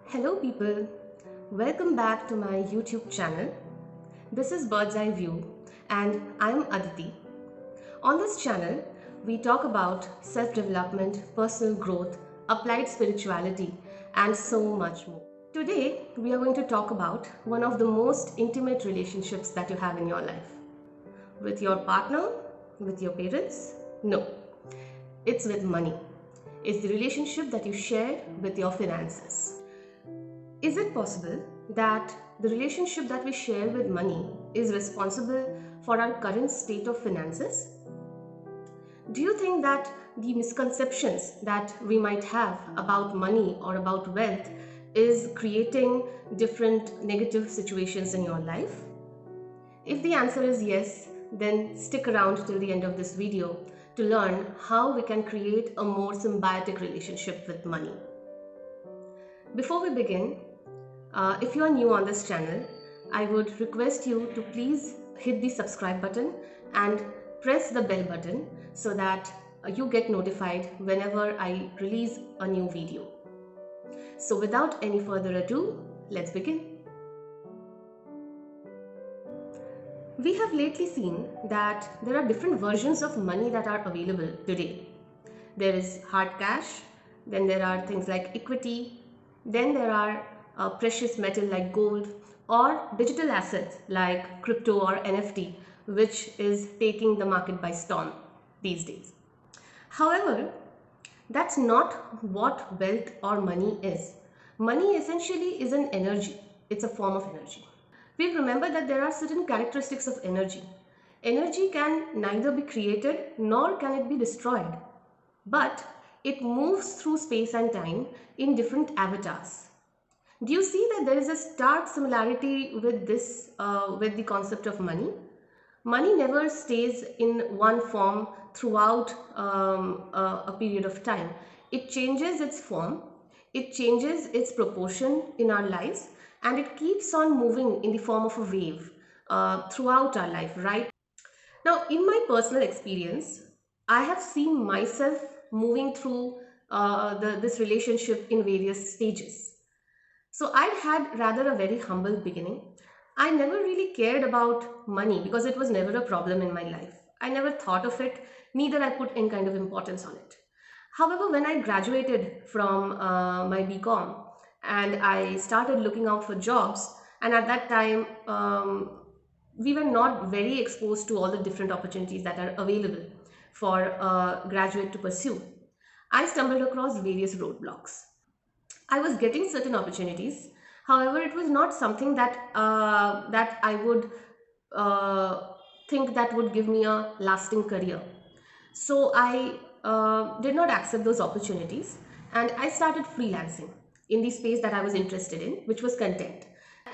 Hello people, welcome back to my YouTube channel. This is Bird's Eye View and I'm Aditi. On this channel, we talk about self-development, personal growth, applied spirituality and so much more. Today, we are going to talk about one of the most intimate relationships that you have in your life. With your partner, with your parents? No, it's with money. It's the relationship that you share with your finances. Is it possible that the relationship that we share with money is responsible for our current state of finances? Do you think that the misconceptions that we might have about money or about wealth is creating different negative situations in your life? If the answer is yes, then stick around till the end of this video to learn how we can create a more symbiotic relationship with money. Before we begin, if you are new on this channel, I would request you to please hit the subscribe button and press the bell button so that you get notified whenever I release a new video. So without any further ado, let's begin. We have lately seen that there are different versions of money that are available today. There is hard cash, then there are things like equity, then there are precious metal like gold or digital assets like crypto or NFT, which is taking the market by storm these days. However, that's not what wealth or money is. Money essentially is an energy. It's a form of energy. We remember that there are certain characteristics of energy. Energy can neither be created nor can it be destroyed, but it moves through space and time in different avatars. Do you see that there is a stark similarity with this, with the concept of money? Money never stays in one form throughout a period of time. It changes its form, it changes its proportion in our lives, and it keeps on moving in the form of a wave throughout our life, right? Now, in my personal experience, I have seen myself moving through this relationship in various stages. So I had rather a very humble beginning. I never really cared about money because it was never a problem in my life. I never thought of it, neither I put any kind of importance on it. However, when I graduated from my BCom and I started looking out for jobs, and at that time, we were not very exposed to all the different opportunities that are available for a graduate to pursue. I stumbled across various roadblocks. I was getting certain opportunities. However, it was not something that I would uh, think that would give me a lasting career. So I did not accept those opportunities, and I started freelancing in the space that I was interested in, which was content.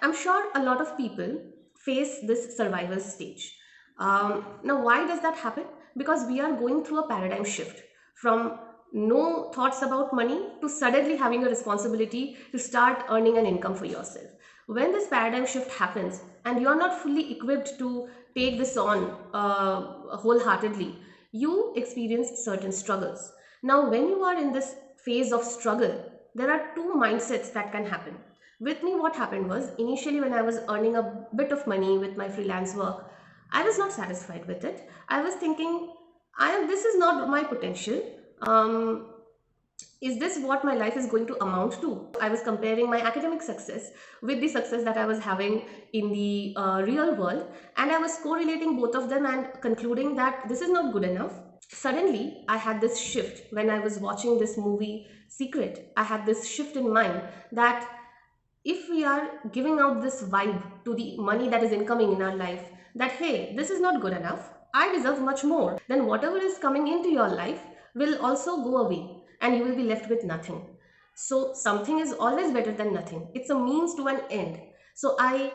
I'm sure a lot of people face this survival stage. Now, why does that happen? Because we are going through a paradigm shift from no thoughts about money to suddenly having a responsibility to start earning an income for yourself. When this paradigm shift happens and you are not fully equipped to take this on wholeheartedly, you experience certain struggles. Now, when you are in this phase of struggle, there are two mindsets that can happen. With me, what happened was initially when I was earning a bit of money with my freelance work, I was not satisfied with it. I was thinking, this is not my potential. Um, is this what my life is going to amount to? I was comparing my academic success with the success that I was having in the real world, and I was correlating both of them and concluding that this is not good enough. Suddenly, I had this shift when I was watching this movie Secret. I had this shift in mind that if we are giving out this vibe to the money that is incoming in our life, that hey, this is not good enough, I deserve much more, then whatever is coming into your life will also go away and you will be left with nothing. So something is always better than nothing. It's a means to an end. So I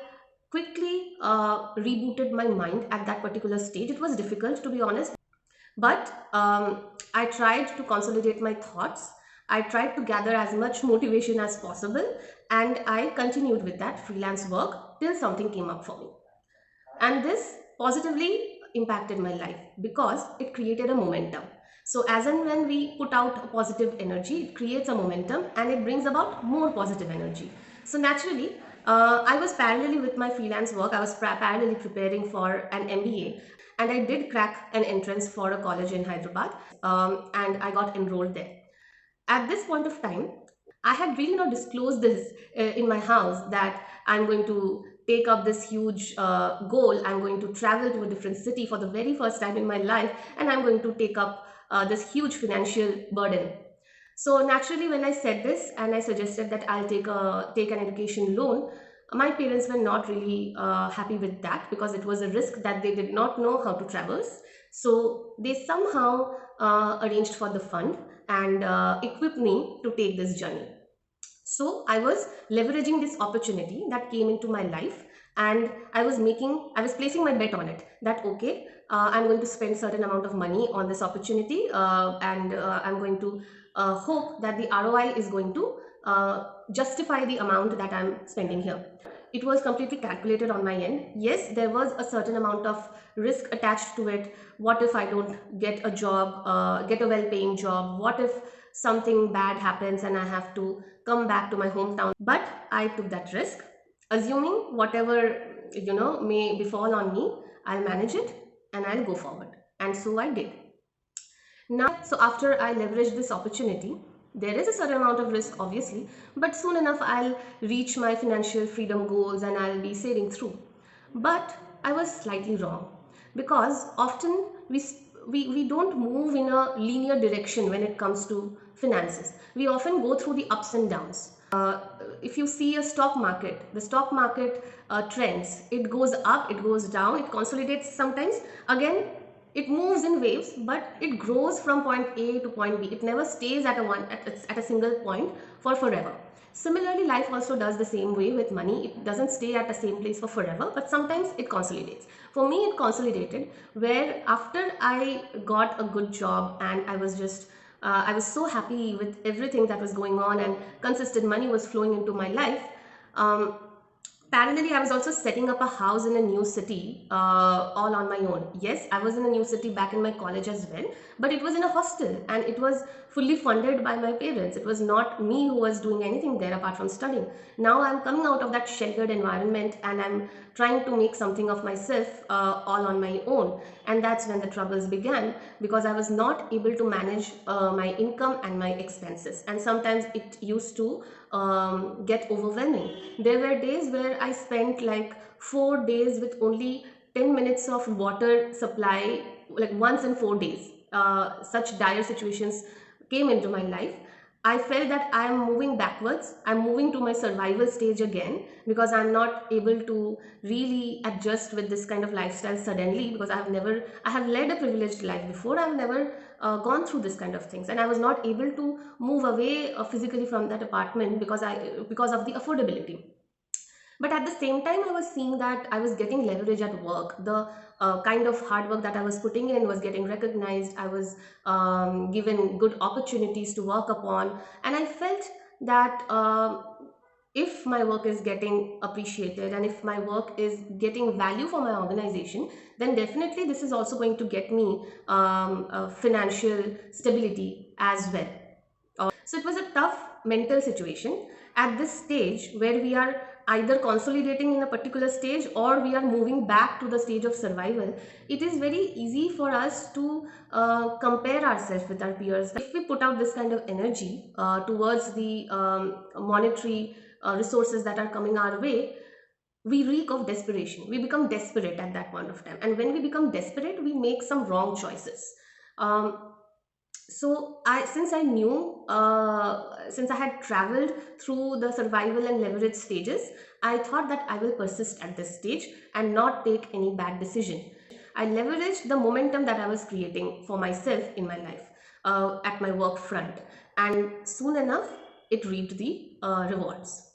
quickly rebooted my mind at that particular stage. It was difficult, to be honest, but I tried to consolidate my thoughts. I tried to gather as much motivation as possible, and I continued with that freelance work till something came up for me. And this positively impacted my life because it created a momentum. So as and when we put out a positive energy, it creates a momentum and it brings about more positive energy. So naturally, I was parallelly with my freelance work, I was parallelly preparing for an MBA, and I did crack an entrance for a college in Hyderabad, and I got enrolled there. At this point of time, I had really not disclosed this in my house that I'm going to take up this huge goal. I'm going to travel to a different city for the very first time in my life, and I'm going to take up this huge financial burden. So naturally, when I said this and I suggested that I'll take an education loan, my parents were not really happy with that because it was a risk that they did not know how to traverse. So they somehow arranged for the fund and equipped me to take this journey. So I was leveraging this opportunity that came into my life, and I was placing my bet on it that okay, I'm going to spend certain amount of money on this opportunity, and I'm going to hope that the ROI is going to justify the amount that I'm spending here. It was completely calculated on my end. Yes, there was a certain amount of risk attached to it. What if I don't get a job, get a well-paying job? What if something bad happens and I have to come back to my hometown? But I took that risk, assuming whatever may befall on me, I'll manage it and I'll go forward. And so I did. Now, so after I leverage this opportunity, there is a certain amount of risk, obviously, but soon enough I'll reach my financial freedom goals and I'll be sailing through. But I was slightly wrong because often we don't move in a linear direction when it comes to finances. We often go through the ups and downs. If you see a stock market, the stock market trends, it goes up, it goes down, it consolidates sometimes. Again, it moves in waves, but it grows from point A to point B. It never stays at a single point for forever. Similarly, life also does the same way with money. It doesn't stay at the same place for forever, but sometimes it consolidates. For me, it consolidated where after I got a good job and I was so happy with everything that was going on and consistent money was flowing into my life. Um, Parallelly, I was also setting up a house in a new city, all on my own. Yes, I was in a new city back in my college as well, but it was in a hostel and it was fully funded by my parents. It was not me who was doing anything there apart from studying. Now I'm coming out of that sheltered environment and I'm trying to make something of myself all on my own. And that's when the troubles began because I was not able to manage my income and my expenses. And sometimes it used to get overwhelming. There were days where I spent like 4 days with only 10 minutes of water supply, like once in 4 days. Such dire situations came into my life. I felt that I am moving backwards. I'm moving to my survival stage again because I'm not able to really adjust with this kind of lifestyle suddenly because I have led a privileged life before. I've never gone through this kind of things, and I was not able to move away physically from that apartment because of the affordability. But at the same time, I was seeing that I was getting leverage at work. The kind of hard work that I was putting in was getting recognized. I was given good opportunities to work upon, and I felt that if my work is getting appreciated and if my work is getting value for my organization, then definitely this is also going to get me financial stability as well. So it was a tough mental situation at this stage where we are either consolidating in a particular stage or we are moving back to the stage of survival. It is very easy for us to compare ourselves with our peers. If we put out this kind of energy towards the monetary resources that are coming our way, we reek of desperation. We become desperate at that point of time. And when we become desperate, we make some wrong choices. Um, since I knew, since I had traveled through the survival and leverage stages, I thought that I will persist at this stage and not take any bad decision. I leveraged the momentum that I was creating for myself in my life at my work front, and soon enough, it reaped the rewards.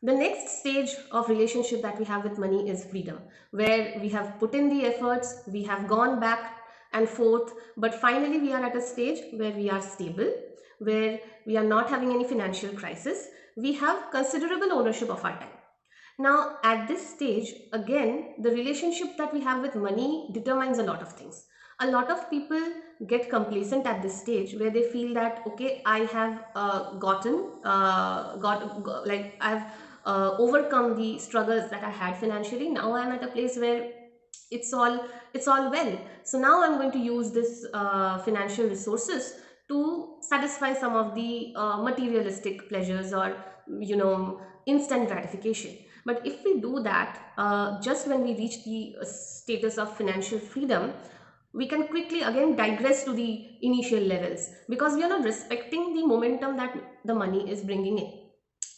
The next stage of relationship that we have with money is freedom, where we have put in the efforts, we have gone back and forth, but finally we are at a stage where we are stable, where we are not having any financial crisis. We have considerable ownership of our time. Now, at this stage, again, the relationship that we have with money determines a lot of things. A lot of people get complacent at this stage where they feel that okay, I have like I've overcome the struggles that I had financially. Now I'm at a place where it's all it's all well, so now I'm going to use this financial resources to satisfy some of the materialistic pleasures, or instant gratification. But if we do that just when we reach the status of financial freedom, we can quickly again digress to the initial levels, because we are not respecting the momentum that the money is bringing in.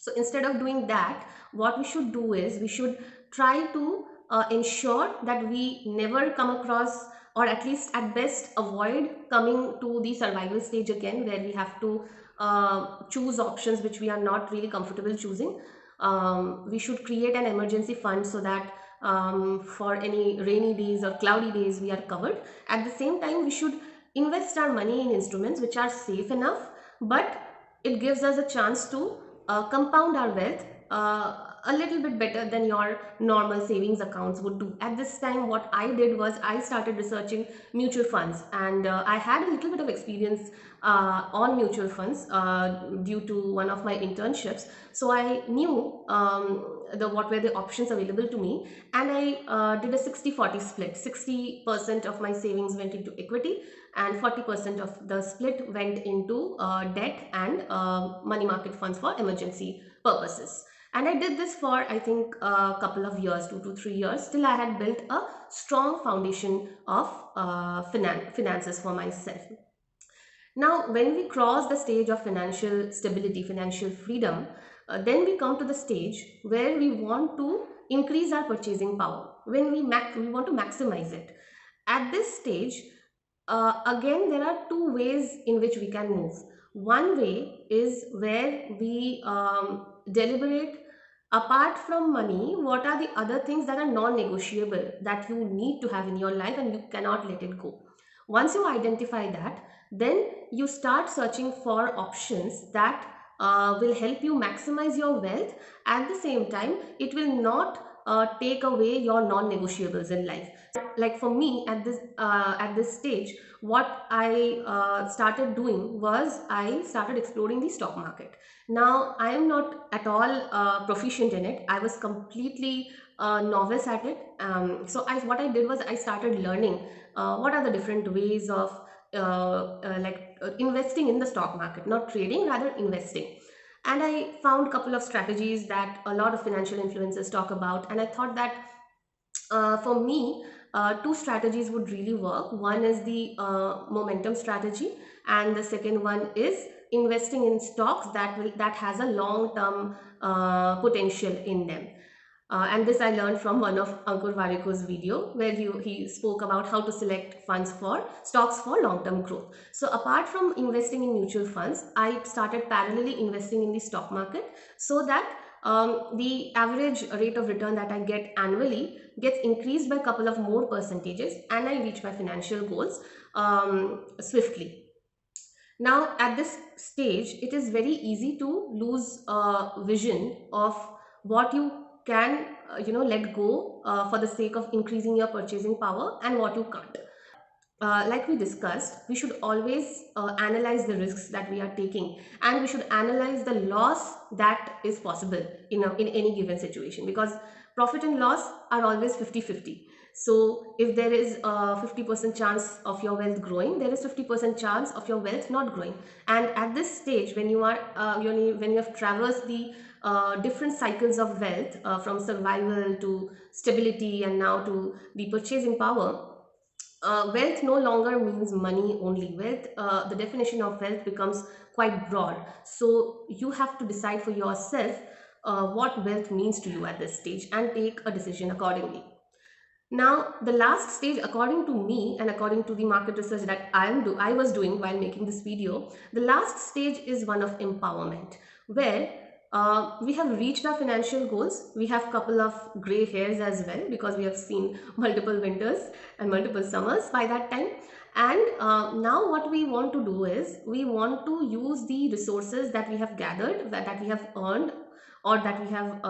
So instead of doing that, what we should do is we should try to ensure that we never come across, or at least at best avoid coming to the survival stage again, where we have to choose options which we are not really comfortable choosing. We should create an emergency fund so that for any rainy days or cloudy days we are covered. At the same time, we should invest our money in instruments which are safe enough, but it gives us a chance to compound our wealth a little bit better than your normal savings accounts would do. At this time, what I did was I started researching mutual funds, and I had a little bit of experience on mutual funds due to one of my internships. So I knew the what were the options available to me, and I did a 60-40 split. 60% of my savings went into equity, and 40% of the split went into debt and money market funds for emergency purposes. And I did this for I think a couple of years, 2 to 3 years, till I had built a strong foundation of finances for myself. Now, when we cross the stage of financial stability, financial freedom, then we come to the stage where we want to increase our purchasing power. When we want to maximize it. At this stage, again, there are two ways in which we can move. One way is where we deliberate, apart from money, what are the other things that are non-negotiable that you need to have in your life and you cannot let it go. Once you identify that, then you start searching for options that will help you maximize your wealth. At the same time, it will not take away your non-negotiables in life. Like for me at this stage, what I started doing was I started exploring the stock market. Now I am not at all proficient in it. I was completely novice at it. What I did was I started learning what are the different ways of investing in the stock market, not trading, rather investing. And I found a couple of strategies that a lot of financial influencers talk about, and I thought that for me, two strategies would really work. One is the momentum strategy, and the second one is investing in stocks that has a long term potential in them. And this I learned from one of Ankur Wariko's video, where he spoke about how to select funds for stocks for long-term growth. So apart from investing in mutual funds, I started parallelly investing in the stock market, so that the average rate of return that I get annually gets increased by a couple of more percentages, and I reach my financial goals swiftly. Now, at this stage, it is very easy to lose vision of what you can, let go for the sake of increasing your purchasing power, and what you can't. Like we discussed, we should always analyze the risks that we are taking, and we should analyze the loss that is possible in any given situation, because profit and loss are always 50-50. So if there is a 50% chance of your wealth growing, there is 50% chance of your wealth not growing. And at this stage, when you are when you have traversed the different cycles of wealth, from survival to stability and now to the purchasing power, wealth no longer means money only. The definition of wealth becomes quite broad. So you have to decide for yourself what wealth means to you at this stage, and take a decision accordingly. Now, the last stage, according to me and according to the market research that I was doing while making this video, the last stage is one of empowerment, where we have reached our financial goals. We have couple of gray hairs as well, because we have seen multiple winters and multiple summers by that time. And now what we want to do is we want to use the resources that we have gathered, that we have earned, or that we have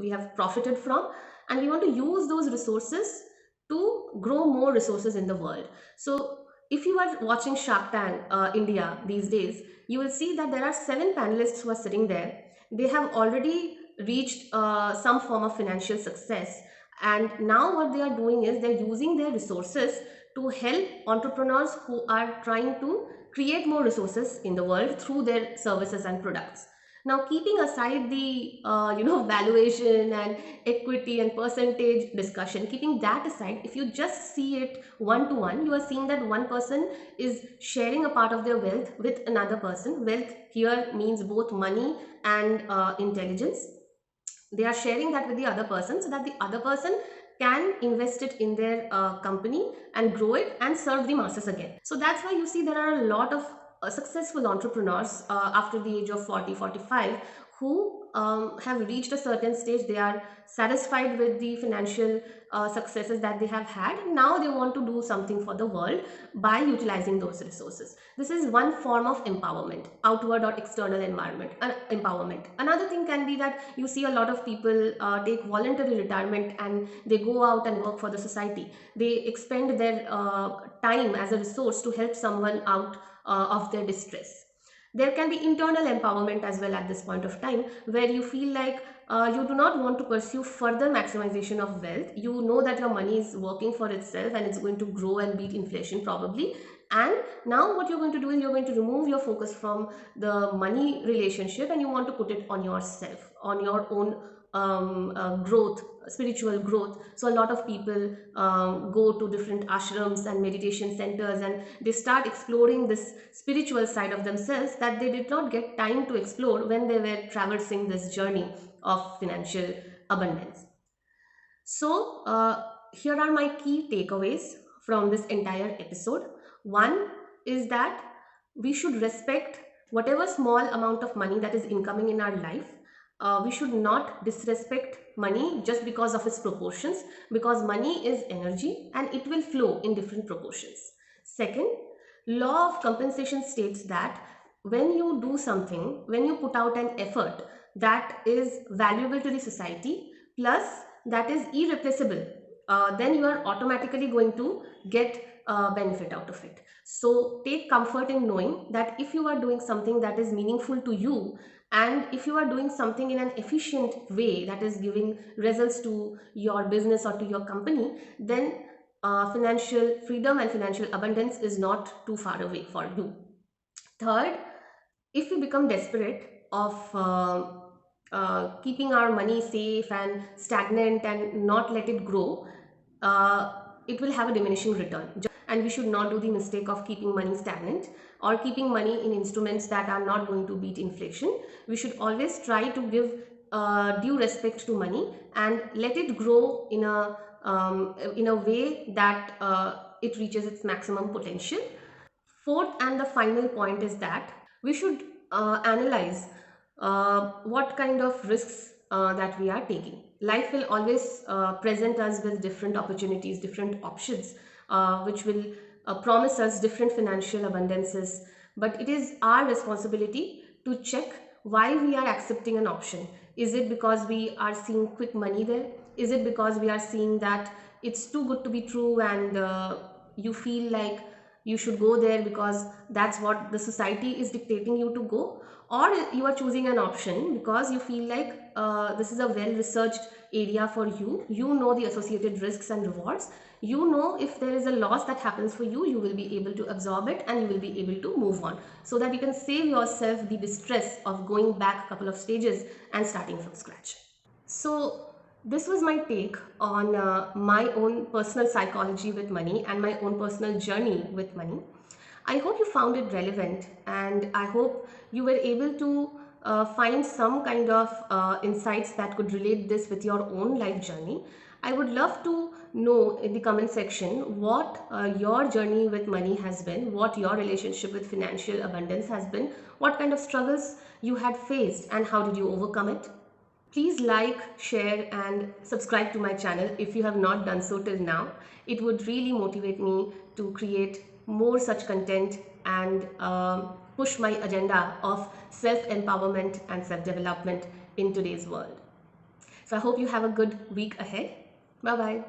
we have profited from, and we want to use those resources to grow more resources in the world. So if you are watching Shark Tank India these days, you will see that there are 7 panelists who are sitting there. They have already reached some form of financial success, and now what they are doing is they're using their resources to help entrepreneurs who are trying to create more resources in the world through their services and products. Now, keeping aside the valuation and equity and percentage discussion, keeping that aside, if you just see it one to one, you are seeing that one person is sharing a part of their wealth with another person. Wealth here means both money and intelligence. They are sharing that with the other person so that the other person can invest it in their company and grow it and serve the masses again. So that's why you see there are a lot of successful entrepreneurs after the age of 40, 45, who have reached a certain stage. They are satisfied with the financial successes that they have had. Now they want to do something for the world by utilizing those resources. This is one form of empowerment, outward or external environment empowerment. Another thing can be that you see a lot of people take voluntary retirement and they go out and work for the society. They expend their time as a resource to help someone out of their distress. There can be internal empowerment as well at this point of time, where you feel like you do not want to pursue further maximization of wealth. You know that your money is working for itself and it's going to grow and beat inflation probably. And now what you're going to do is you're going to remove your focus from the money relationship and you want to put it on yourself, on your own growth, spiritual growth. So a lot of people go to different ashrams and meditation centers, and they start exploring this spiritual side of themselves that they did not get time to explore when they were traversing this journey of financial abundance. So, here are my key takeaways from this entire episode. One is that we should respect whatever small amount of money that is incoming in our life. We should not disrespect money just because of its proportions, because money is energy and it will flow in different proportions. Second, law of compensation states that when you do something, when you put out an effort that is valuable to the society, plus that is irreplaceable, then you are automatically going to get benefit out of it. So take comfort in knowing that if you are doing something that is meaningful to you, and if you are doing something in an efficient way that is giving results to your business or to your company, then financial freedom and financial abundance is not too far away for you. Third, if we become desperate of keeping our money safe and stagnant and not let it grow, it will have a diminishing return. And we should not do the mistake of keeping money stagnant or keeping money in instruments that are not going to beat inflation. We should always try to give due respect to money and let it grow in a way that it reaches its maximum potential. Fourth and the final point is that we should analyze what kind of risks that we are taking. Life will always present us with different opportunities, different options, which will promise us different financial abundances. But it is our responsibility to check why we are accepting an option. Is it because we are seeing quick money there? Is it because we are seeing that it's too good to be true and you feel like you should go there because that's what the society is dictating you to go? Or you are choosing an option because you feel like this is a well researched area for you. You know the associated risks and rewards. You know if there is a loss that happens for you, you will be able to absorb it and you will be able to move on, so that you can save yourself the distress of going back a couple of stages and starting from scratch. So this was my take on my own personal psychology with money and my own personal journey with money. I hope you found it relevant, and I hope you were able to find some kind of insights that could relate this with your own life journey. I would love to know in the comment section what your journey with money has been, what your relationship with financial abundance has been, what kind of struggles you had faced, and how did you overcome it. Please like, share and subscribe to my channel if you have not done so till now. It would really motivate me to create more such content and push my agenda of self-empowerment and self-development in today's world. So I hope you have a good week ahead. Bye-bye.